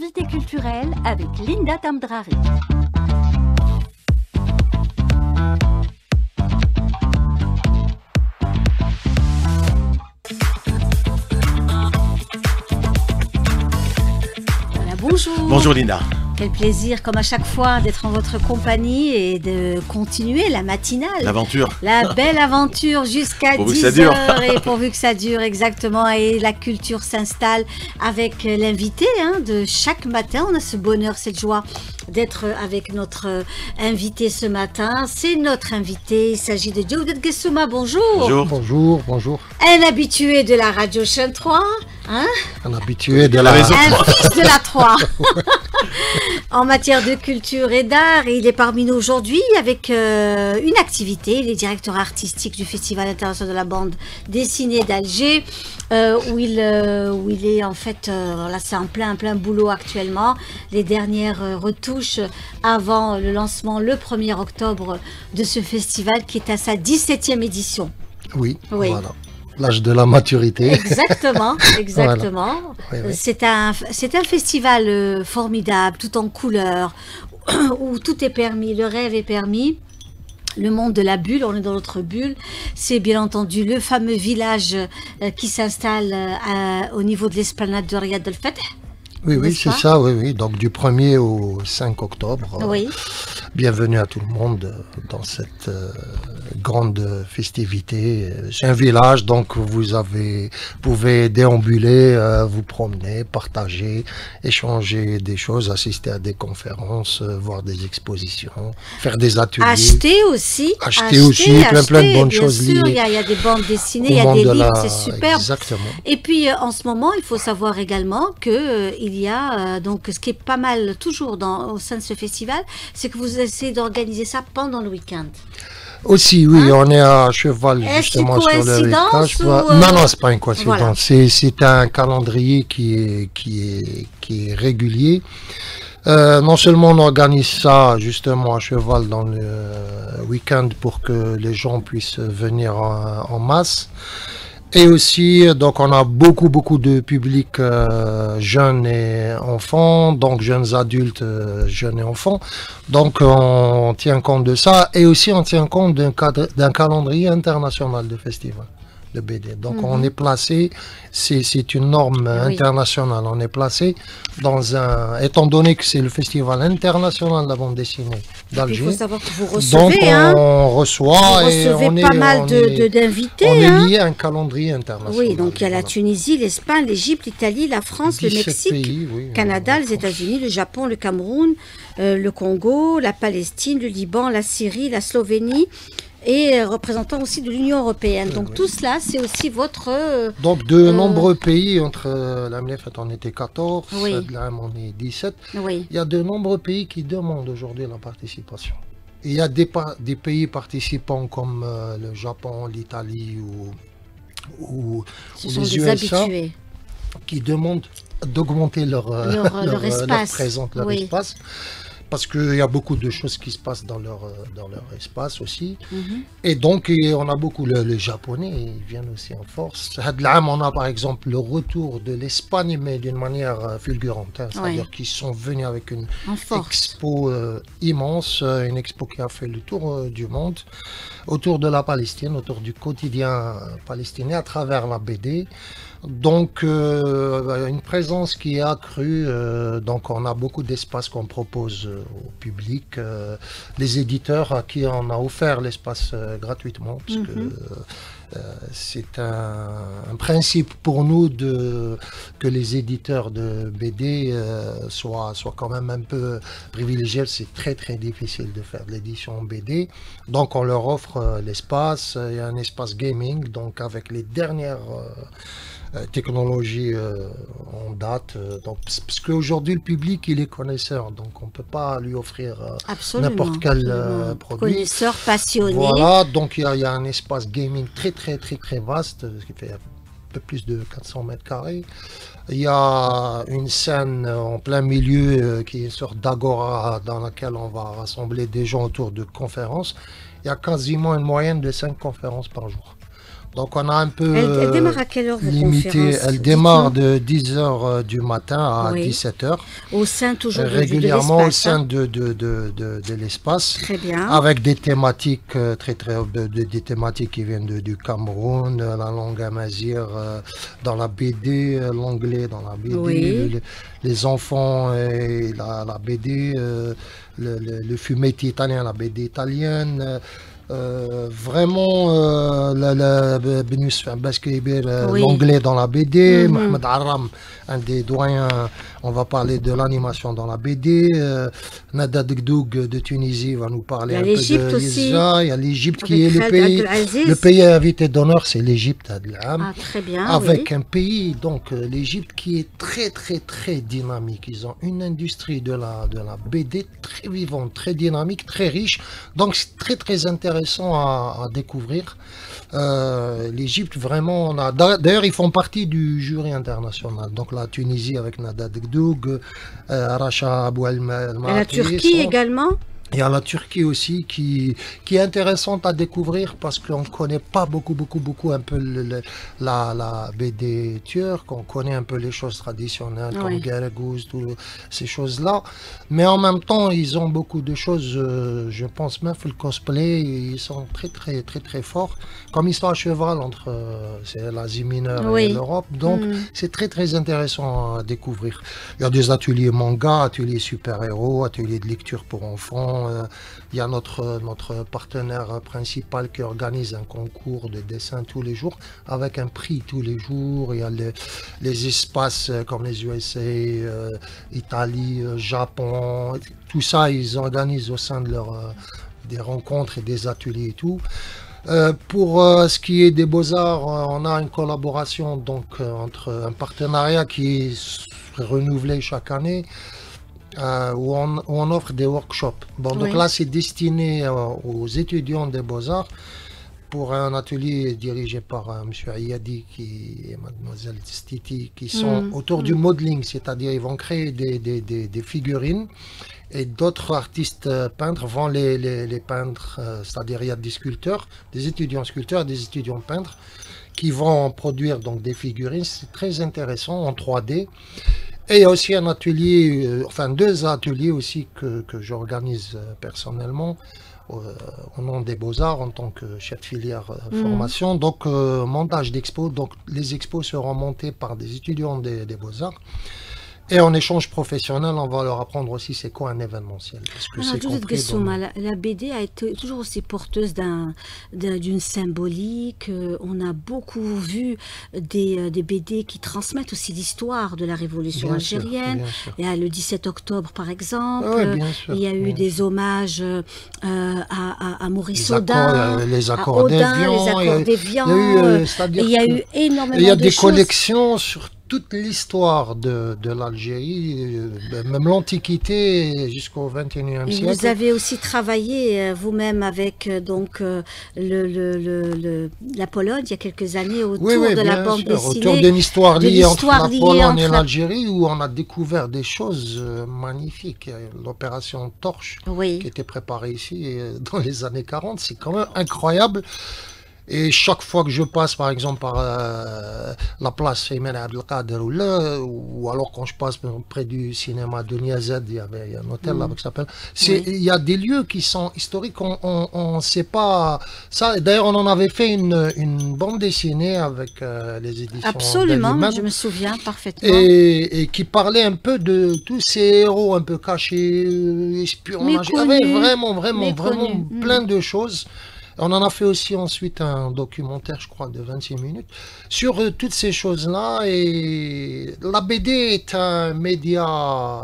l'invité culturel avec Linda Tamdrari. Voilà, bonjour. Bonjour Linda. Quel plaisir, comme à chaque fois, d'être en votre compagnie et de continuer la matinale. L'aventure. La belle aventure jusqu'à 10h. Et pourvu que ça dure, exactement. Et la culture s'installe avec l'invité de chaque matin. On a ce bonheur, cette joie d'être avec notre invité ce matin. C'est notre invité. Il s'agit de Djawdet Gessouma. Bonjour. Bonjour. Bonjour, bonjour. Un habitué de la radio Chaîne 3. Un habitué de la maison. Un fils de la 3. En matière de culture et d'art, il est parmi nous aujourd'hui avec une activité. Il est directeur artistique du Festival international de la bande dessinée d'Alger, où il est en fait, là c'est en plein boulot actuellement. Les dernières retouches avant le lancement le 1er octobre de ce festival qui est à sa 17e édition. Oui. Voilà. L'âge de la maturité. Exactement. Voilà. Oui. C'est un festival formidable, tout en couleurs, où tout est permis, le rêve est permis. Le monde de la bulle, on est dans notre bulle. C'est bien entendu le fameux village qui s'installe au niveau de l'esplanade de Riyad el-Fath. Oui, c'est ça, oui. Donc du 1er au 5 octobre. Oui. Bienvenue à tout le monde dans cette grande festivité. C'est un village, donc vous pouvez déambuler, vous promener, partager, échanger des choses, assister à des conférences, voir des expositions, faire des ateliers. Acheter aussi, plein de bonnes choses liées. Il y a des bandes dessinées, il y a des livres, c'est superbe. Exactement. Et puis en ce moment, il faut savoir également que il y a donc ce qui est pas mal toujours au sein de ce festival, c'est que vous essayez d'organiser ça pendant le week-end. Aussi, oui, on est à cheval justement sur le week-end. Non, c'est pas une coïncidence. Voilà. C'est un calendrier qui est régulier. Non seulement on organise ça justement à cheval dans le week-end pour que les gens puissent venir en masse. Et aussi, donc on a beaucoup de public jeunes et enfants, donc jeunes adultes, jeunes et enfants. Donc on tient compte de ça et aussi on tient compte d'un calendrier international de festival de BD. Donc on est placé, c'est une norme internationale, on est placé dans étant donné que c'est le festival international de la bande dessinée d'Alger. Il faut savoir que vous recevez, donc on reçoit et on est pas mal d'invités. On est lié à un calendrier international. Oui, donc il y a la Tunisie, l'Espagne, l'Égypte, l'Italie, la France, le Mexique, le Canada, les États-Unis, le Japon, le Cameroun, le Congo, la Palestine, le Liban, la Syrie, la Slovénie. Et représentant aussi de l'Union européenne. Donc tout cela, c'est aussi votre... Donc de nombreux pays, entre la MLF, on était 14, l'AM on est 17. Oui. Il y a de nombreux pays qui demandent aujourd'hui la participation. Et il y a des pays participants comme le Japon, l'Italie ou les USA qui demandent d'augmenter leur présence, leur espace. Parce qu'il y a beaucoup de choses qui se passent dans leur espace aussi. Et donc, on a beaucoup les Japonais, ils viennent aussi en force. On a par exemple le retour de l'Espagne, mais d'une manière fulgurante. C'est-à-dire qu'ils sont venus avec une expo immense, une expo qui a fait le tour du monde, autour de la Palestine, autour du quotidien palestinien à travers la BD. Donc une présence qui est accrue, donc on a beaucoup d'espace qu'on propose au public, les éditeurs à qui on a offert l'espace gratuitement, parce que c'est un principe pour nous que les éditeurs de BD soient quand même un peu privilégiés. C'est très difficile de faire de l'édition BD, donc on leur offre l'espace. Il y a un espace gaming, donc avec les dernières technologie en date, donc, parce qu'aujourd'hui le public il est connaisseur, donc on ne peut pas lui offrir n'importe quel produit. Connaisseur passionné. Voilà, donc il y a un espace gaming très vaste, ce qui fait un peu plus de 400 mètres carrés. Il y a une scène en plein milieu qui est une sorte d'agora dans laquelle on va rassembler des gens autour de conférences. Il y a quasiment une moyenne de 5 conférences par jour. Donc on a un peu elle démarre à quelle heure vos limité. conférences? Elle démarre de 10h du matin à 17h. Au sein toujours régulièrement de au sein de l'espace. Très bien. Avec des thématiques des thématiques qui viennent du Cameroun, la langue amazigh dans la BD, l'anglais dans la BD, les enfants et la BD, le fumetti italien, la BD italienne. Vraiment l'anglais dans la BD, Mohamed Aram, un des doyens, on va parler de l'animation dans la BD, Nada Degdoug de Tunisie va nous parler un peu de l'Isa, il y a l'Égypte qui est le pays invité d'honneur, c'est l'Égypte, très bien, avec un pays, donc l'Égypte qui est très très très dynamique, ils ont une industrie de la BD très vivante, très dynamique, très riche, donc c'est très très intéressant à découvrir. L'Égypte, vraiment, d'ailleurs, ils font partie du jury international. Donc la Tunisie avec Nada Degdoug, Racha Abou El-Malki. Et la Turquie également. Il y a la Turquie aussi qui est intéressante à découvrir parce qu'on ne connaît pas beaucoup un peu la BD turque, on connaît un peu les choses traditionnelles comme Gerguz, toutes ces choses-là. Mais en même temps, ils ont beaucoup de choses, je pense même le cosplay, ils sont très forts. Comme ils sont à cheval entre l'Asie mineure et l'Europe, donc c'est très intéressant à découvrir. Il y a des ateliers manga, ateliers super-héros, ateliers de lecture pour enfants. Il y a notre partenaire principal qui organise un concours de dessin tous les jours avec un prix tous les jours. Il y a les espaces comme les USA, Italie, Japon, tout ça ils organisent au sein de des rencontres et des ateliers et tout. Pour ce qui est des Beaux-Arts, on a une collaboration donc entre un partenariat qui est renouvelé chaque année. Où on offre des workshops. Bon, donc là, c'est destiné aux étudiants des Beaux-Arts pour un atelier dirigé par M. Ayadi et Mlle Stiti qui sont autour du modeling, c'est-à-dire ils vont créer des figurines et d'autres artistes peintres vont les peindre, c'est-à-dire il y a des sculpteurs, des étudiants sculpteurs, des étudiants peintres qui vont produire donc des figurines. C'est très intéressant en 3D. Et il y a aussi un atelier, enfin 2 ateliers aussi que j'organise personnellement au nom des Beaux-Arts en tant que chef de filière formation. Donc montage d'expos, donc les expos seront montés par des étudiants des Beaux-Arts. Et en échange professionnel, on va leur apprendre aussi c'est quoi un événementiel. La BD a été toujours aussi porteuse d'une symbolique. On a beaucoup vu des BD qui transmettent aussi l'histoire de la révolution algérienne. Il y a le 17 octobre par exemple. Il y a eu des hommages à Maurice Audin, les accords d'Évian. Il y a eu énormément de choses. Il y a des collections sur toute l'histoire de l'Algérie, même l'Antiquité jusqu'au XXIe siècle. Vous avez aussi travaillé vous-même avec la Pologne il y a quelques années autour de la bande dessinée. Autour d'une histoire liée entre la Pologne et l'Algérie où on a découvert des choses magnifiques. L'opération Torche qui était préparée ici dans les années 40, c'est quand même incroyable. Et chaque fois que je passe, par exemple, par la place Ayman Abdelkader ou alors quand je passe près du cinéma de Niazed, il y a un hôtel là qui s'appelle. Il y a des lieux qui sont historiques, on ne sait pas ça. D'ailleurs, on en avait fait une bande dessinée avec les éditions. Absolument, je me souviens parfaitement. Et qui parlait un peu de tous ces héros un peu cachés, espionnage. Il y avait vraiment plein de choses. On en a fait aussi ensuite un documentaire, je crois, de 26 minutes sur toutes ces choses-là. Et la BD est un média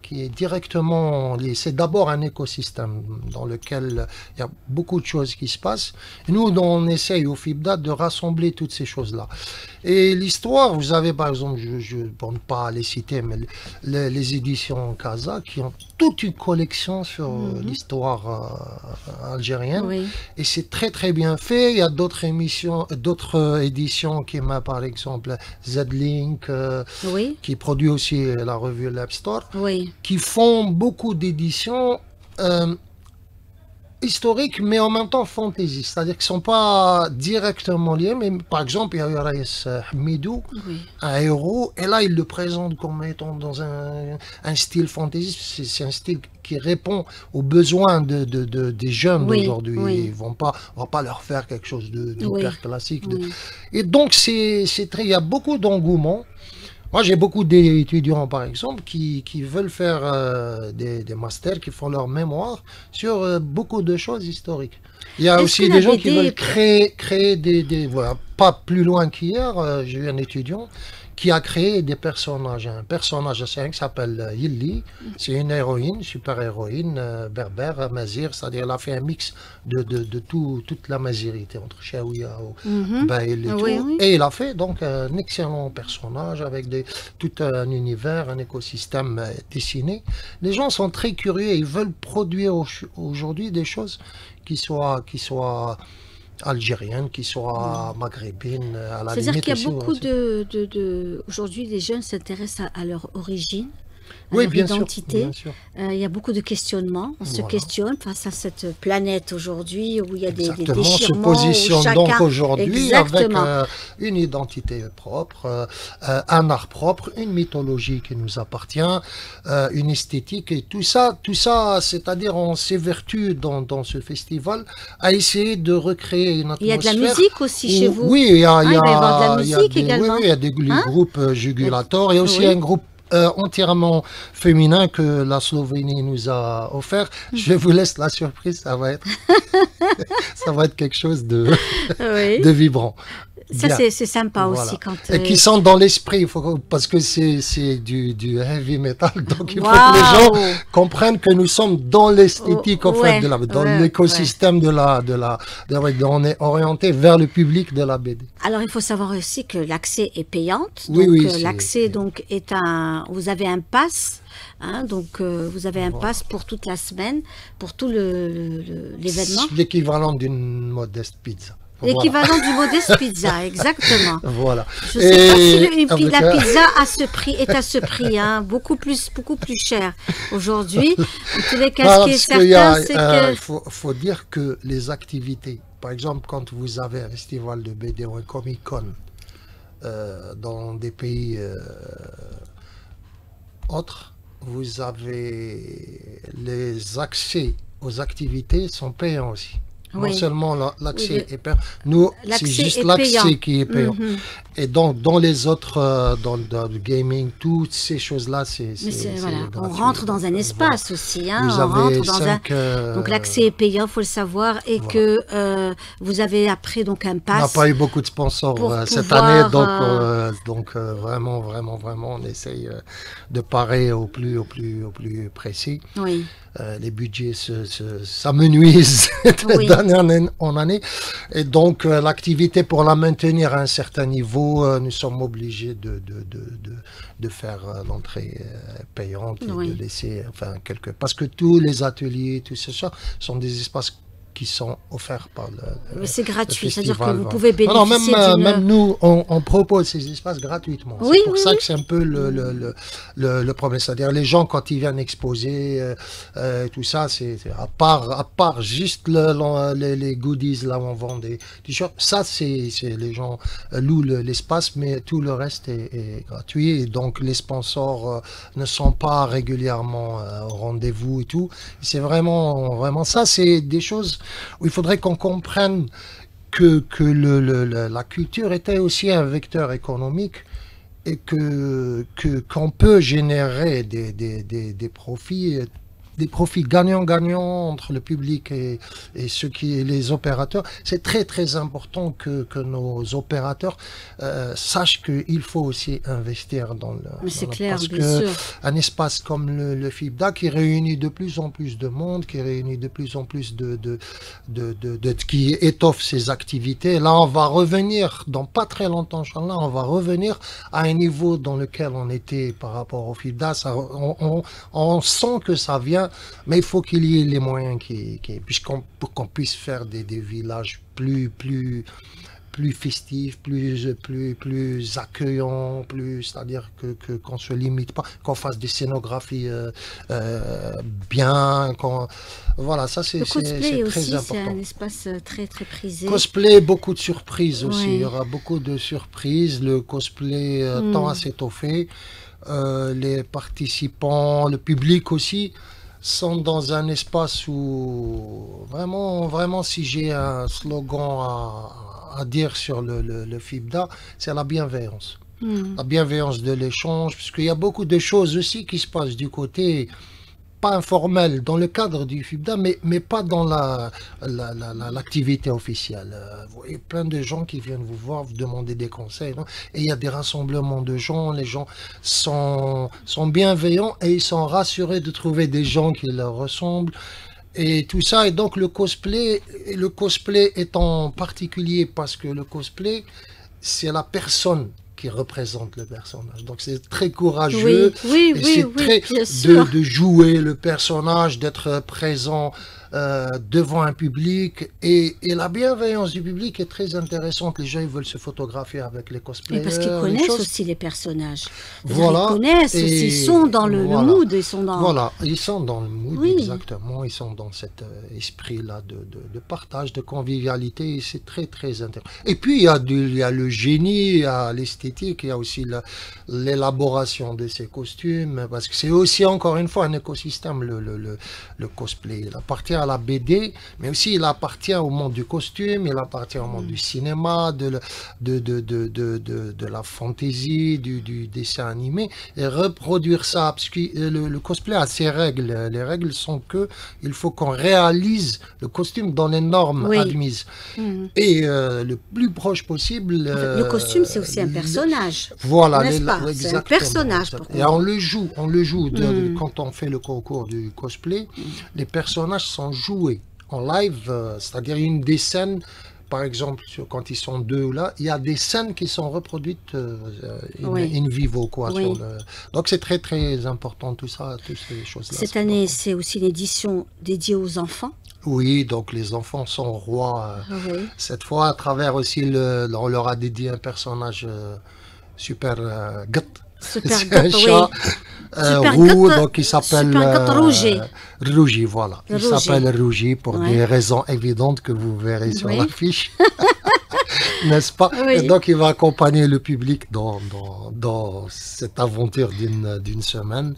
qui est directement lié. C'est d'abord un écosystème dans lequel il y a beaucoup de choses qui se passent. Et nous, on essaye au FIBDA de rassembler toutes ces choses-là. Et l'histoire, vous avez par exemple, je ne pense pas les citer, mais les éditions Casa qui ont toute une collection sur l'histoire algérienne. Oui. Et c'est très bien fait. Il y a d'autres éditions qui m'a par exemple Z-Link, qui produit aussi la revue L'App Store, qui font beaucoup d'éditions. historiques, mais en même temps fantasy. C'est-à-dire qu'ils ne sont pas directement liés. Mais par exemple, il y a eu Raïs Hamidou, un héros, et là, il le présente comme étant dans un style fantasy. C'est un style qui répond aux besoins des jeunes d'aujourd'hui. On ne va pas leur faire quelque chose d'hyper classique. Et donc, il y a beaucoup d'engouement. Moi, j'ai beaucoup d'étudiants, par exemple, qui veulent faire des masters, qui font leur mémoire sur beaucoup de choses historiques. Il y a aussi des gens qui veulent créer voilà, pas plus loin qu'hier, j'ai eu un étudiant qui a créé des personnages. Un personnage assez qui s'appelle Yili, c'est une héroïne, super-héroïne, berbère, mazir, c'est-à-dire elle a fait un mix de toute la mazirité, entre Chaouia et Baïl et tout. Et il a fait donc un excellent personnage avec tout un univers, un écosystème dessiné. Les gens sont très curieux, ils veulent produire aujourd'hui des choses qui soient algérienne, qui soit maghrébine, à la limite. C'est-à-dire qu'il y a beaucoup aujourd'hui, les jeunes s'intéressent à leur origine, à leur identité. Il y a beaucoup de questionnements. On se questionne face à cette planète aujourd'hui où il y a des déchirements. On se positionne donc aujourd'hui avec une identité propre, un art propre, une mythologie qui nous appartient, une esthétique et tout ça, c'est-à-dire on s'évertue dans ce festival à essayer de recréer une atmosphère. Il y a de la musique aussi chez vous. Oui, il y a de la musique également. Oui, il y a des groupes Jugulator. Il y a aussi un groupe entièrement féminin que la Slovénie nous a offert. Je vous laisse la surprise, ça va être quelque chose de vibrant. Ça, c'est sympa aussi. Et qui sont dans l'esprit, parce que c'est du heavy metal, donc il faut que les gens comprennent que nous sommes dans l'esthétique, en fait, dans l'écosystème on est orienté vers le public de la BD. Alors, il faut savoir aussi que l'accès est payant. L'accès, donc, vous avez un pass. Donc, vous avez un pass pour toute la semaine, pour tout l'événement. C'est l'équivalent d'une modeste pizza. L'équivalent du modeste pizza, exactement. Voilà. Je ne sais pas si la pizza est à ce prix, beaucoup plus cher aujourd'hui. En tous les cas, ce qui est certain, c'est que... faut dire que les activités, par exemple, quand vous avez un festival de BD ou un Comic-Con dans des pays autres, vous avez les accès aux activités sont payants aussi. Non seulement l'accès est payant, nous, c'est juste l'accès qui est payant. Et donc, dans les autres, dans le gaming, toutes ces choses-là, c'est on rentre dans un espace aussi. Donc, l'accès est payant, il faut le savoir, et que vous avez après donc un pass. On n'a pas eu beaucoup de sponsors cette année, donc vraiment, on essaye de parer au plus précis. Oui. Les budgets s'amenuisent d'année en année, et donc l'activité, pour la maintenir à un certain niveau, nous sommes obligés de faire l'entrée payante et de laisser parce que tous les ateliers, tout ça sont des espaces qui sont offerts par mais c'est gratuit, c'est-à-dire que vous pouvez bénéficier même nous, on propose ces espaces gratuitement. C'est pour ça que c'est un peu le problème. C'est-à-dire les gens, quand ils viennent exposer, tout ça, c'est à part juste les goodies, là où on vend des t-shirts, ça, c'est les gens louent l'espace, mais tout le reste est gratuit. Et donc, les sponsors ne sont pas régulièrement au rendez-vous et tout. C'est vraiment ça, c'est des choses où il faudrait qu'on comprenne que la culture était aussi un vecteur économique, et qu'on peut générer des profits gagnants-gagnants entre le public et les opérateurs. C'est très très important que nos opérateurs sachent qu'il faut aussi investir dans parce que un espace comme le FIBDA, qui réunit de plus en plus de monde, qui réunit de plus en plus qui étoffe ses activités. Là, on va revenir dans pas très longtemps, Inch'Allah, on va revenir à un niveau dans lequel on était par rapport au FIBDA. On sent que ça vient. Mais il faut qu'il y ait les moyens pour qu'on puisse faire des villages plus plus festif, plus accueillant, c'est-à-dire qu'on ne se limite pas, qu'on fasse des scénographies bien, voilà, ça c'est très important. C'est un espace très très prisé. Cosplay, beaucoup de surprises aussi, il y aura beaucoup de surprises, le cosplay tend à s'étoffer, les participants, le public aussi, sont dans un espace où vraiment si j'ai un slogan à dire sur le FIBDA, c'est la bienveillance. La bienveillance de l'échange, puisqu'il y a beaucoup de choses aussi qui se passent du côté pas informel, dans le cadre du FIBDA, mais pas dans l'activité officielle. Vous voyez plein de gens qui viennent vous voir, vous demander des conseils, non? Et il y a des rassemblements de gens, les gens sont bienveillants et ils sont rassurés de trouver des gens qui leur ressemblent. Et tout ça, et donc le cosplay étant particulier parce que le cosplay, c'est la personne qui représente le personnage. Donc c'est très courageux, de jouer le personnage, d'être présent devant un public, et la bienveillance du public est très intéressante. Les gens ils veulent se photographier avec les cosplayers. Parce qu'ils connaissent aussi les personnages. Voilà. Ils connaissent, ils sont dans le mood. Ils sont dans... Voilà, ils sont dans le mood, exactement. Ils sont dans cet esprit-là de partage, de convivialité, et c'est très très intéressant. Et puis il y a le génie, il y a l'esthétique, il y a aussi l'élaboration de ces costumes, parce que c'est aussi encore une fois un écosystème, le cosplay. Il appartient à la BD, mais aussi il appartient au monde du costume, il appartient au monde du cinéma, de la fantaisie, du dessin animé, et reproduire ça, parce que le cosplay a ses règles. Les règles sont que il faut qu'on réalise le costume dans les normes admises. Et le plus proche possible... le costume, c'est aussi un personnage. Voilà, c'est un personnage. Et on le joue quand on fait le concours du cosplay, les personnages sont joués en live, c'est-à-dire une des scènes, par exemple, quand ils sont deux là, il y a des scènes qui sont reproduites in vivo, quoi. Donc c'est très très important tout ça, toutes ces choses-là. Cette année, c'est aussi une édition dédiée aux enfants. Oui, donc les enfants sont rois. Cette fois, à travers aussi, on leur a dédié un personnage super gâte. C'est un chat roux, donc il s'appelle Rougi, voilà. Il s'appelle Rougi pour des raisons évidentes que vous verrez sur l'affiche. N'est-ce pas? Et donc il va accompagner le public dans cette aventure d'une semaine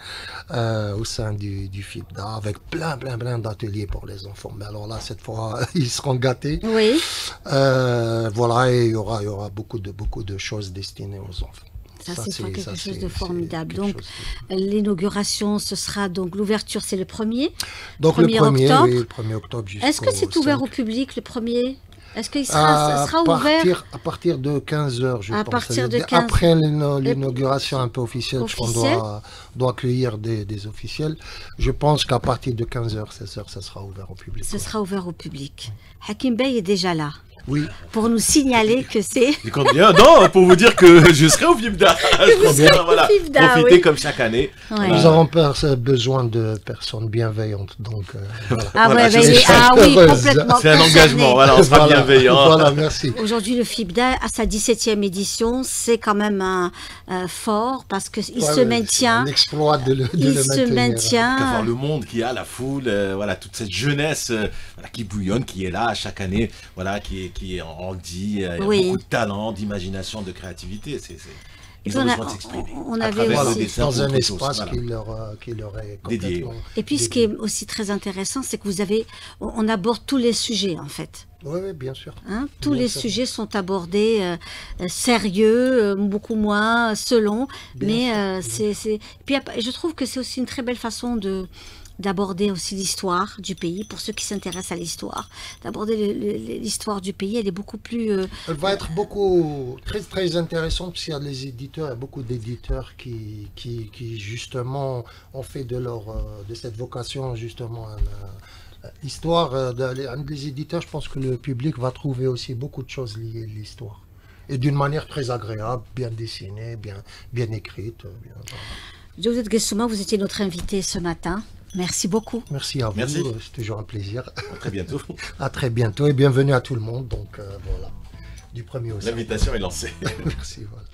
au sein du FIBDA, avec plein d'ateliers pour les enfants. Mais alors là, cette fois, ils seront gâtés. Voilà, et il y aura beaucoup de choses destinées aux enfants. Ça c'est quelque chose de formidable. Donc, l'inauguration, ce sera donc l'ouverture, c'est le 1er. Donc 1er octobre. Oui, le 1er octobre. Est-ce que c'est ouvert au public le 1er? Est-ce qu'il sera ouvert à partir de 15h, je pense. À partir de 15h. Après l'inauguration un peu officielle, on doit accueillir des officiels. Je pense qu'à partir de 15h, 16h, ça sera ouvert au public. Ce sera ouvert au public. Hakim Bey est déjà là. Oui. Pour nous signaler que c'est... Il compte bien, non, pour vous dire que je serai au FIBDA. Voilà, profitez comme chaque année. Nous avons besoin de personnes bienveillantes, donc voilà. Oui, complètement. C'est un engagement, voilà, on sera bienveillant. Voilà, merci. Aujourd'hui, le FIBDA, à sa 17e édition, c'est quand même fort, parce qu'il se maintient. C'est un exploit de le maintenir. Il se maintient. Voir le monde qui a, la foule, voilà, toute cette jeunesse qui bouillonne, qui est là chaque année, voilà, qui en dit, il y a beaucoup de talent, d'imagination, de créativité. Ils ont besoin de s'exprimer. On avait aussi dans un espace qui leur est dédié. Et puis ce qui est aussi très intéressant, c'est que on aborde tous les sujets en fait. Oui, bien sûr. Tous les sujets sont abordés sérieux, beaucoup moins selon. Puis je trouve que c'est aussi une très belle façon d'aborder aussi l'histoire du pays, pour ceux qui s'intéressent à l'histoire, d'aborder l'histoire du pays. Elle est beaucoup plus... Elle va être très très intéressante, parce qu'il y a des éditeurs, il y a beaucoup d'éditeurs qui justement ont fait de cette vocation justement l'histoire. Des éditeurs, je pense que le public va trouver aussi beaucoup de choses liées à l'histoire. Et d'une manière très agréable, bien dessinée, bien écrite. Josette Guessouma, vous étiez notre invité ce matin. Merci beaucoup. Merci à vous, c'est toujours un plaisir. À très bientôt. À très bientôt et bienvenue à tout le monde. Donc voilà. du premier aussi. L'invitation est lancée. Merci, voilà.